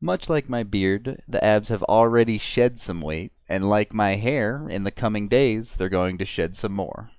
Much like my beard, the Avs have already shed some weight, and like my hair, in the coming days, they're going to shed some more.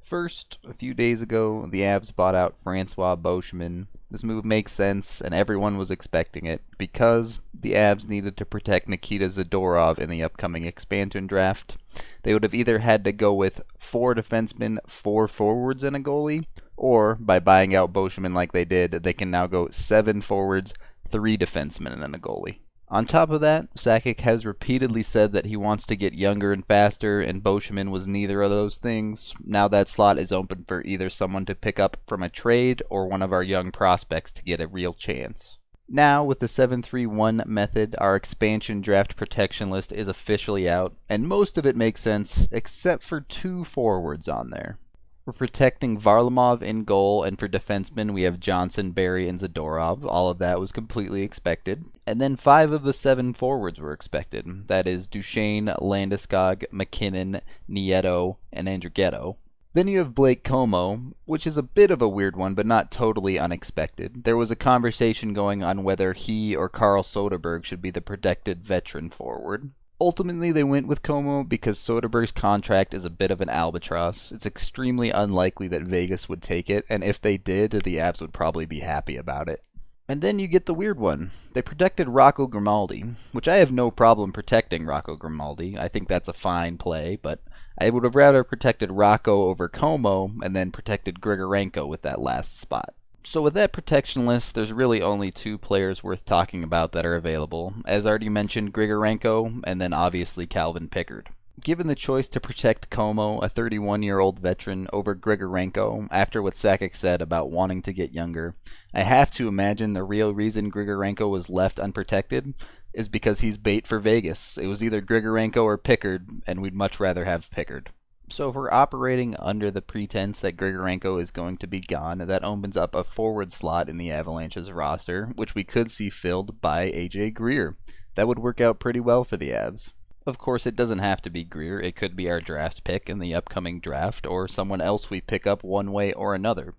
First, a few days ago, the Avs bought out Francois Beauchemin. This move makes sense, and everyone was expecting it, because the Avs needed to protect Nikita Zadorov in the upcoming expansion draft. They would have either had to go with 4 defensemen, 4 forwards, and a goalie, or by buying out Beauchemin like they did, they can now go 7 forwards, 3 defensemen, and a goalie. On top of that, Sakic has repeatedly said that he wants to get younger and faster, and Beauchemin was neither of those things. Now that slot is open for either someone to pick up from a trade or one of our young prospects to get a real chance. Now, with the 7-3-1 method, our expansion draft protection list is officially out, and most of it makes sense, except for 2 forwards on there. We're protecting Varlamov in goal, and for defensemen we have Johnson, Barrie, and Zadorov. All of that was completely expected. And then 5 of the 7 forwards were expected. That is Duchesne, Landeskog, McKinnon, Nieto, and Andrighetto. Then you have Blake Como, which is a bit of a weird one, but not totally unexpected. There was a conversation going on whether he or Carl Soderberg should be the protected veteran forward. Ultimately, they went with Como because Soderberg's contract is a bit of an albatross. It's extremely unlikely that Vegas would take it, and if they did, the Avs would probably be happy about it. And then you get the weird one. They protected Rocco Grimaldi, which I have no problem protecting Rocco Grimaldi. I think that's a fine play, but I would have rather protected Rocco over Como and then protected Grigorenko with that last spot. So with that protection list, there's really only 2 players worth talking about that are available. As already mentioned, Grigorenko, and then obviously Calvin Pickard. Given the choice to protect Como, a 31-year-old veteran, over Grigorenko, after what Sakic said about wanting to get younger, I have to imagine the real reason Grigorenko was left unprotected is because he's bait for Vegas. It was either Grigorenko or Pickard, and we'd much rather have Pickard. So if we're operating under the pretense that Grigorenko is going to be gone, that opens up a forward slot in the Avalanche's roster, which we could see filled by AJ Greer. That would work out pretty well for the Avs. Of course, it doesn't have to be Greer. It could be our draft pick in the upcoming draft, or someone else we pick up one way or another.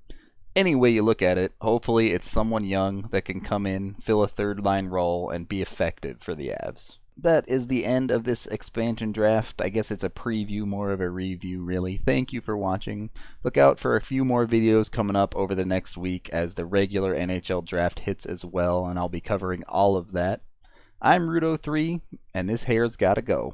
Any way you look at it, hopefully it's someone young that can come in, fill a third-line role, and be effective for the Avs. That is the end of this expansion draft. I guess it's a preview, more of a review, really. Thank you for watching. Look out for a few more videos coming up over the next week as the regular NHL draft hits as well, and I'll be covering all of that. I'm Rudo3, and this hair's gotta go.